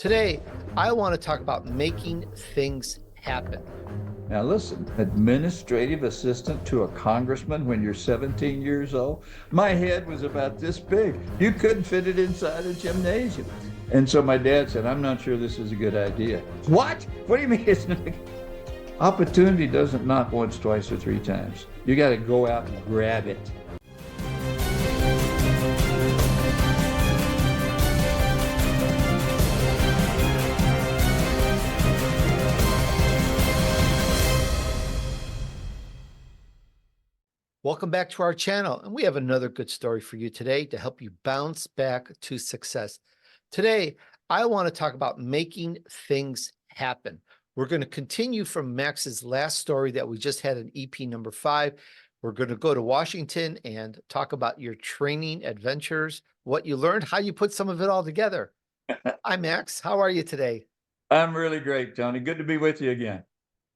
Today, I want to talk about making things happen. Now, listen, administrative assistant to a congressman when you're 17 years old. My head was about this big. You couldn't fit it inside a gymnasium. And so my dad said, I'm not sure this is a good idea. What? What do you mean it's not? Opportunity doesn't knock once, twice, or three times. You got to go out and grab it. Welcome back to our channel, and we have another good story for you today to help you bounce back to success. Today, I want to talk about making things happen. We're going to continue from Max's last story that we just had in EP number 5. We're going to go to Washington and talk about your training adventures, what you learned, how you put some of it all together. Hi, Max. How are you today? I'm really great, Tony. Good to be with you again.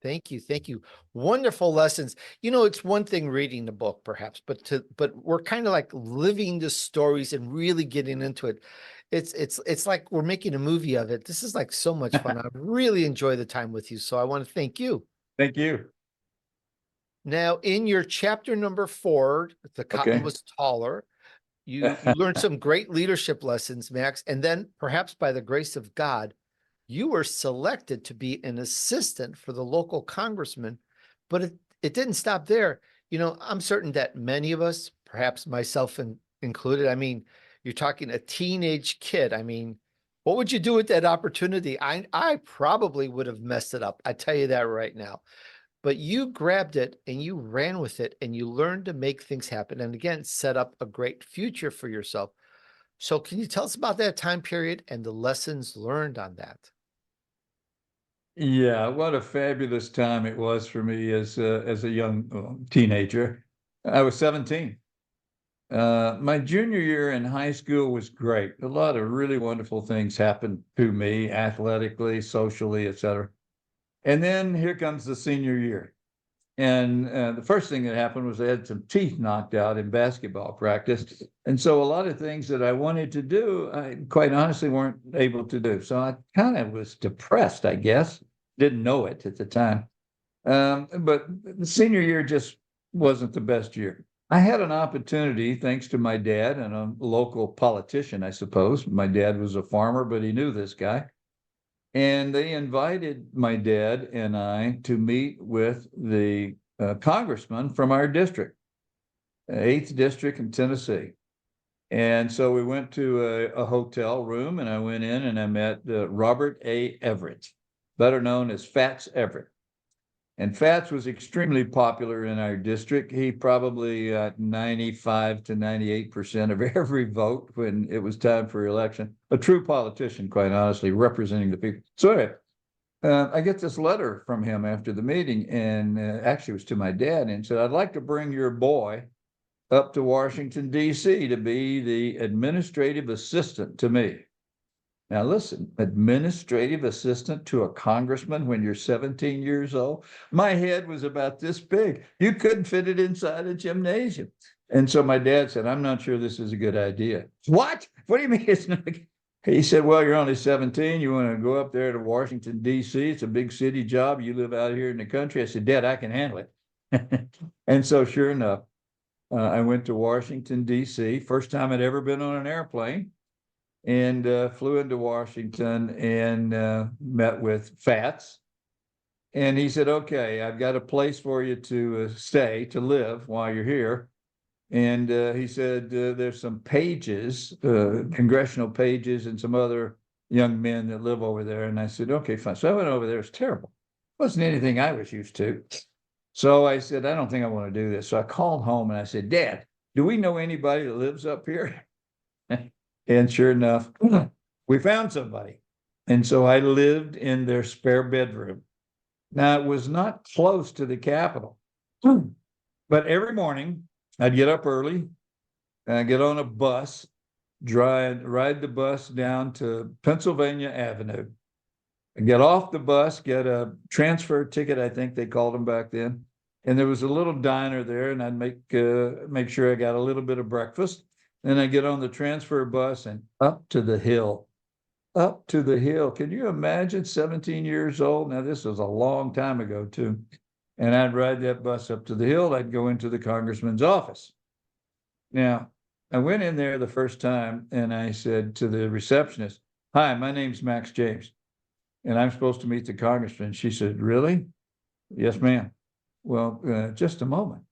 Thank you. Thank you. Wonderful lessons. You know, it's one thing reading the book, perhaps, but we're kind of like living the stories and really getting into it. It's like we're making a movie of it. This is like so much fun. I really enjoy the time with you. So I want to thank you. Thank you. Now, in your chapter number 4, the cotton was taller. You learned some great leadership lessons, Max, and then perhaps by the grace of God, you were selected to be an assistant for the local congressman, but it didn't stop there. You know, I'm certain that many of us, perhaps myself included, I mean, you're talking a teenage kid. I mean, what would you do with that opportunity? I probably would have messed it up. I tell you that right now. But you grabbed it and you ran with it and you learned to make things happen. And again, set up a great future for yourself. So can you tell us about that time period and the lessons learned on that? Yeah, what a fabulous time it was for me as a young teenager. I was 17. My junior year in high school was great. A lot of really wonderful things happened to me athletically, socially, etc. And then here comes the senior year. And the first thing that happened was I had some teeth knocked out in basketball practice. And so a lot of things that I wanted to do, I quite honestly weren't able to do. So I kind of was depressed, I guess. Didn't know it at the time. But the senior year just wasn't the best year. I had an opportunity, thanks to my dad and a local politician, I suppose. My dad was a farmer, but he knew this guy. And they invited my dad and I to meet with the congressman from our district, 8th District in Tennessee. And so we went to a hotel room, and I went in and I met Robert A. Everett, better known as Fats Everett. And Fats was extremely popular in our district. He probably got 95 to 98% of every vote when it was time for election. A true politician, quite honestly, representing the people. So anyway, I get this letter from him after the meeting, and actually it was to my dad, and said, I'd like to bring your boy up to Washington, D.C. to be the administrative assistant to me. Now, listen, administrative assistant to a congressman when you're 17 years old. My head was about this big. You couldn't fit it inside a gymnasium. And so my dad said, I'm not sure this is a good idea. What? What do you mean it's not? He said, well, you're only 17. You want to go up there to Washington, D.C. It's a big city job. You live out here in the country. I said, Dad, I can handle it. And so sure enough, I went to Washington, D.C. First time I'd ever been on an airplane. And flew into Washington and met with Fats. And he said, okay, I've got a place for you to stay, to live while you're here. And he said, there's some pages, congressional pages, and some other young men that live over there. And I said, okay, fine. So I went over there. It's terrible. It wasn't anything I was used to. So I said, I don't think I want to do this. So I called home and I said, Dad, do we know anybody that lives up here? And sure enough, we found somebody. And so I lived in their spare bedroom. Now, it was not close to the Capitol, but every morning I'd get up early, get on a bus, ride the bus down to Pennsylvania Avenue, and get off the bus, get a transfer ticket, I think they called them back then. And there was a little diner there, and I'd make sure I got a little bit of breakfast. Then I get on the transfer bus and up to the hill up to the hill. Can you imagine 17 years old? Now, this was a long time ago, too. And I'd ride that bus up to the hill. I'd go into the congressman's office. Now, I went in there the first time and I said to the receptionist, "Hi, my name's Max James, and I'm supposed to meet the congressman." She said, "Really?" "Yes, ma'am." "Well, just a moment."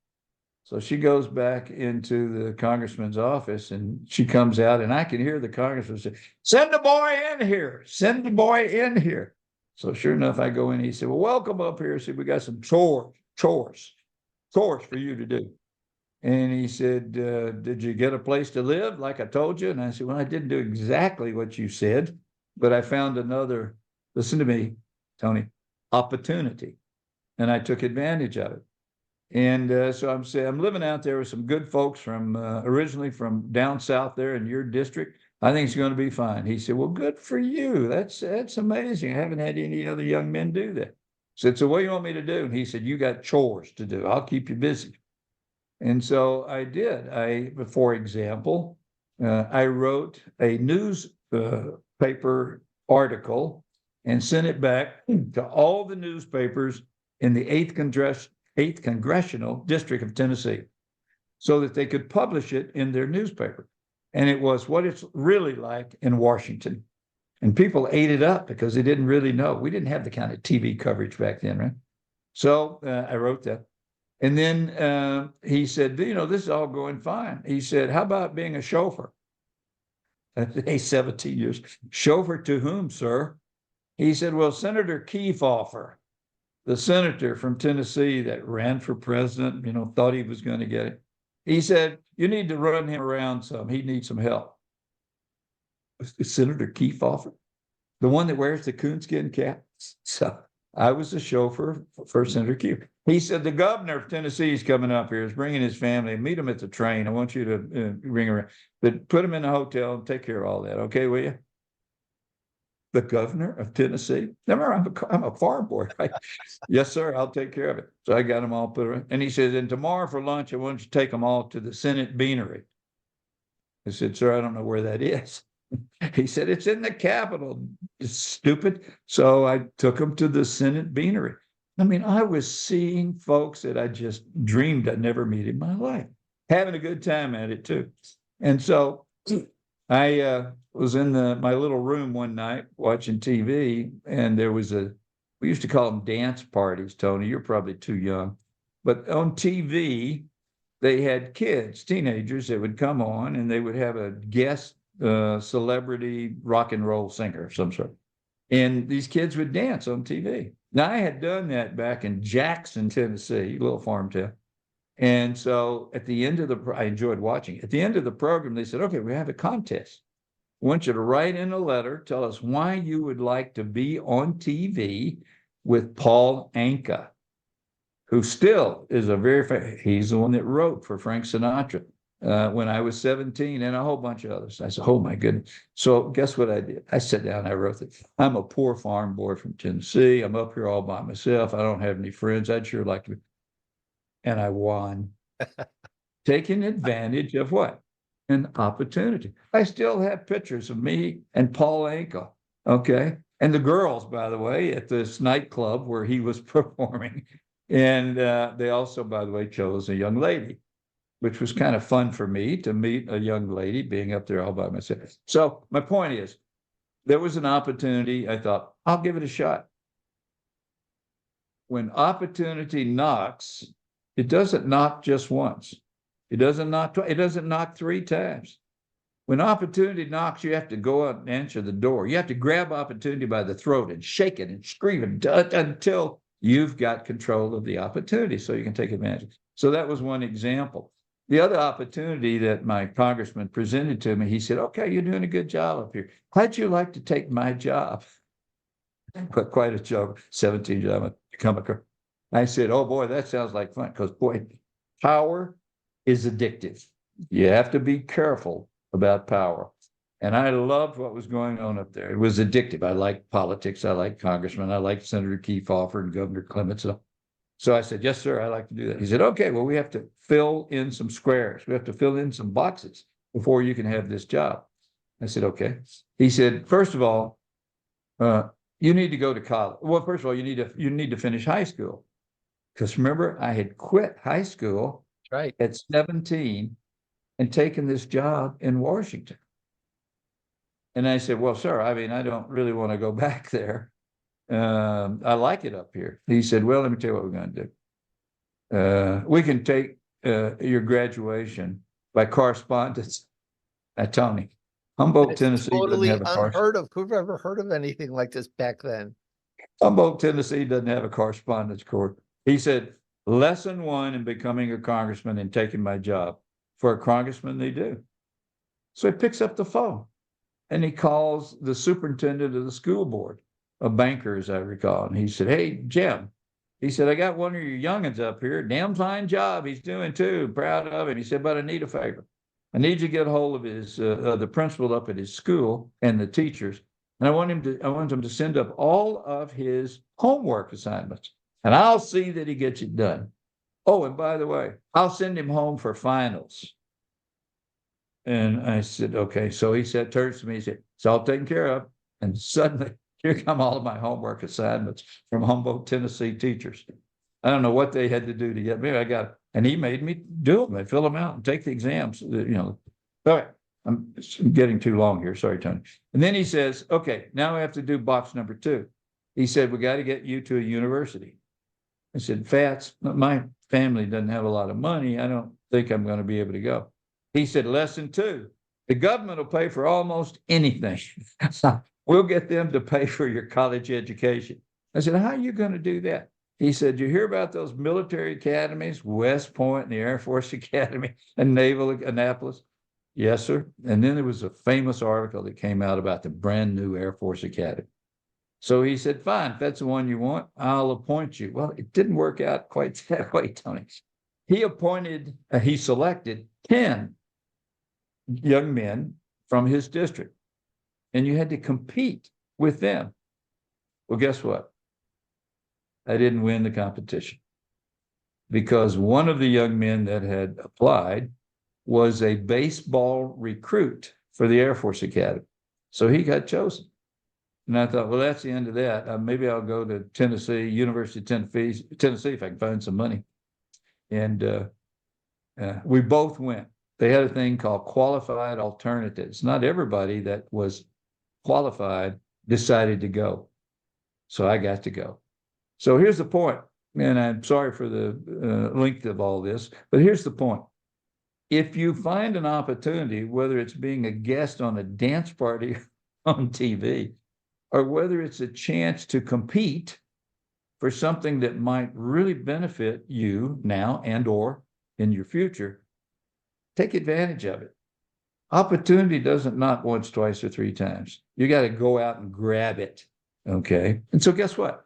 So she goes back into the congressman's office and she comes out, and I can hear the congressman say, "Send the boy in here. Send the boy in here." So sure enough, I go in. He said, "Well, welcome up here." He said, "We got some chores for you to do." And he said, "Did you get a place to live like I told you?" And I said, "Well, I didn't do exactly what you said, but I found another," listen to me, Tony, "opportunity. And I took advantage of it." And so I'm saying, I'm living out there with some good folks from originally from down south there in your district. I think it's going to be fine. He said, "Well, good for you. That's amazing. I haven't had any other young men do that." I said, "So what do you want me to do?" And he said, "You got chores to do. I'll keep you busy." And so I did. For example, I wrote a newspaper article and sent it back to all the newspapers in the eighth congressional district of Tennessee, so that they could publish it in their newspaper. And it was what it's really like in Washington. And people ate it up because they didn't really know. We didn't have the kind of TV coverage back then, right? So I wrote that. And then he said, "This is all going fine." He said, "How about being a chauffeur?" Hey, 17 years. "Chauffeur to whom, sir?" He said, "Well, Senator Kefauver, the senator from Tennessee that ran for president, thought he was going to get it." He said, "You need to run him around some. He needs some help." Senator Kefauver, the one that wears the coonskin cap. So I was the chauffeur for Senator Kefauver. He said, "The governor of Tennessee is coming up here. He's bringing his family. Meet him at the train. I want you to ring around, but put him in a hotel and take care of all that. Okay, will you?" The governor of Tennessee. Remember, I'm a farm boy, right? "Yes, sir, I'll take care of it." So I got them all put around. And he says, "And tomorrow for lunch, I want you to take them all to the Senate Beanery." I said, "Sir, I don't know where that is." He said, "It's in the Capitol, stupid." So I took them to the Senate Beanery. I mean, I was seeing folks that I just dreamed I'd never meet in my life, having a good time at it too. And so I was in my little room one night watching TV, and there was we used to call them dance parties, Tony. You're probably too young. But on TV, they had kids, teenagers that would come on, and they would have a guest celebrity rock and roll singer of some sort. And these kids would dance on TV. Now, I had done that back in Jackson, Tennessee, a little farm town. And so at the end of I enjoyed watching. At the end of the program, they said, "Okay, we have a contest. I want you to write in a letter, tell us why you would like to be on TV with Paul Anka, who still is he's the one that wrote for Frank Sinatra when I was 17, and a whole bunch of others." I said, "Oh my goodness." So guess what I did? I sat down, I wrote it. "I'm a poor farm boy from Tennessee. I'm up here all by myself. I don't have any friends. I'd sure like to." And I won. Taking advantage of what? An opportunity. I still have pictures of me and Paul Anka. Okay. And the girls, by the way, at this nightclub where he was performing. And they also, by the way, chose a young lady, which was kind of fun for me to meet a young lady being up there all by myself. So my point is, there was an opportunity. I thought, I'll give it a shot. When opportunity knocks, it doesn't knock just once. It doesn't knock 3 times. When opportunity knocks, you have to go out and answer the door. You have to grab opportunity by the throat and shake it and scream it until you've got control of the opportunity so you can take advantage. So that was one example. The other opportunity that my congressman presented to me, he said, "Okay, you're doing a good job up here. How'd you like to take my job?" Quite a job, 17 years old, become a. I said, "Oh boy, that sounds like fun," because boy, power is addictive. You have to be careful about power. And I loved what was going on up there. It was addictive. I like politics. I like congressmen. I like Senator Kefauver and Governor Clements. So I said, "Yes, sir, I like to do that." He said, "Okay, well, we have to fill in some squares. We have to fill in some boxes before you can have this job." I said, "Okay." He said, "First of all, you need to go to college. Well, first of all, you need to finish high school. Because remember, I had quit high school Right. at 17 and taken this job in Washington. And I said, well, sir, I mean, I don't really want to go back there. I like it up here. He said, well, let me tell you what we're going to do. We can take your graduation by correspondence. Tony, Humboldt, It's Tennessee doesn't totally have a unheard of. Who've ever heard of anything like this back then? Humboldt, Tennessee doesn't have a correspondence course. He said, lesson one in becoming a congressman and taking my job. For a congressman, they do. So he picks up the phone and he calls the superintendent of the school board, a banker, as I recall. And he said, hey, Jim, he said, I got one of your youngins up here. Damn fine job he's doing too. Proud of him. He said, but I need a favor. I need you to get a hold of his the principal up at his school and the teachers. And I want him to send up all of his homework assignments. And I'll see that he gets it done. Oh, and by the way, I'll send him home for finals. And I said, okay. So he said, turns to me, he said, it's all taken care of. And suddenly, here come all of my homework assignments from Humboldt, Tennessee teachers. I don't know what they had to do to get me. And he made me do them. I fill them out and take the exams. All right. I'm getting too long here. Sorry, Tony. And then he says, okay, now we have to do box number 2. He said, we got to get you to a university. I said, Fats, my family doesn't have a lot of money. I don't think I'm going to be able to go. He said, lesson 2, the government will pay for almost anything. We'll get them to pay for your college education. I said, how are you going to do that? He said, you hear about those military academies, West Point and the Air Force Academy and Naval Annapolis? Yes, sir. And then there was a famous article that came out about the brand new Air Force Academy. So he said, fine, if that's the one you want, I'll appoint you. Well, it didn't work out quite that way, Tony. He selected 10 young men from his district, and you had to compete with them. Well, guess what? I didn't win the competition because one of the young men that had applied was a baseball recruit for the Air Force Academy. So he got chosen. And I thought, well, that's the end of that. Maybe I'll go to Tennessee, University of Tennessee, if I can find some money. And we both went. They had a thing called qualified alternatives. Not everybody that was qualified decided to go. So I got to go. So here's the point, and I'm sorry for the length of all this, but here's the point. If you find an opportunity, whether it's being a guest on a dance party on TV, or whether it's a chance to compete for something that might really benefit you now and or in your future, take advantage of it. Opportunity doesn't knock once, twice, or 3 times. You got to go out and grab it. Okay. And so guess what?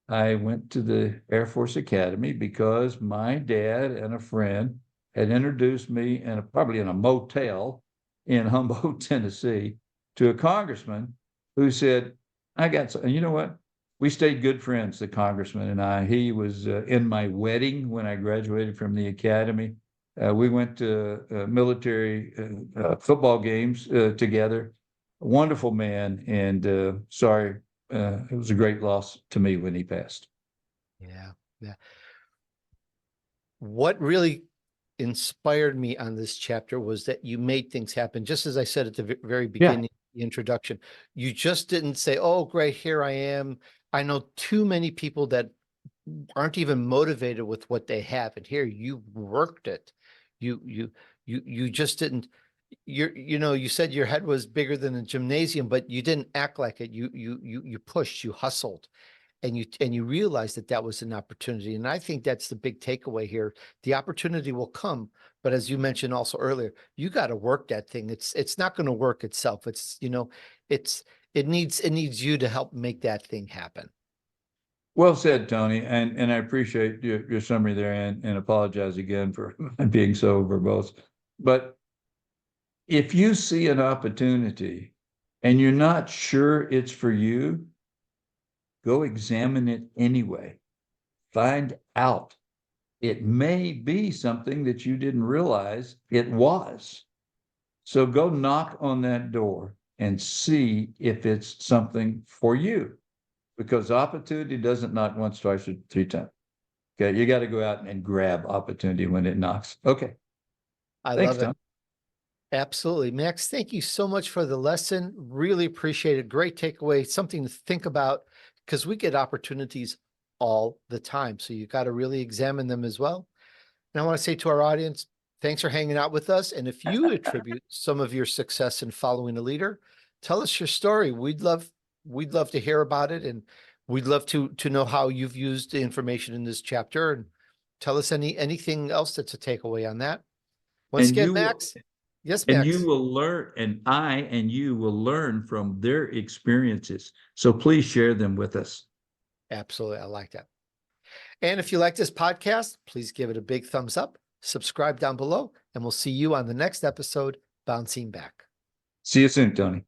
I went to the Air Force Academy because my dad and a friend had introduced me probably in a motel in Humboldt, Tennessee, to a congressman who said, and you know what? We stayed good friends, the congressman and I. He was in my wedding when I graduated from the academy. We went to military football games together. A wonderful man, and sorry, it was a great loss to me when he passed. Yeah. What really inspired me on this chapter was that you made things happen. Just as I said at the very beginning, the introduction, you just didn't say, oh, great, here I am. I know too many people that aren't even motivated with what they have. And here you worked it. You just didn't, you said your head was bigger than a gymnasium, but you didn't act like it. You pushed, you hustled. And you realize that was an opportunity. And I think that's the big takeaway here. The opportunity will come, but as you mentioned also earlier, you got to work that thing. It's not going to work itself. It needs you to help make that thing happen. Well said, Tony. And I appreciate your summary there and apologize again for being so verbose. But if you see an opportunity and you're not sure it's for you, go examine it anyway. Find out. It may be something that you didn't realize it was. So go knock on that door and see if it's something for you. Because opportunity doesn't knock once, twice, or three times. Okay, you got to go out and grab opportunity when it knocks. Okay. I Thanks, love it. Tom. Absolutely. Max, thank you so much for the lesson. Really appreciate it. Great takeaway, something to think about because we get opportunities all the time. So you got to really examine them as well. And I want to say to our audience, thanks for hanging out with us. And if you attribute some of your success in following a leader, tell us your story. We'd love to hear about it. And we'd love to know how you've used the information in this chapter, and tell us anything else that's a takeaway on that. Once again, Max. Yes, and Max. you will learn, and you will learn from their experiences. So please share them with us. Absolutely. I like that. And if you like this podcast, please give it a big thumbs up, subscribe down below, and we'll see you on the next episode, Bouncing Back. See you soon, Tony.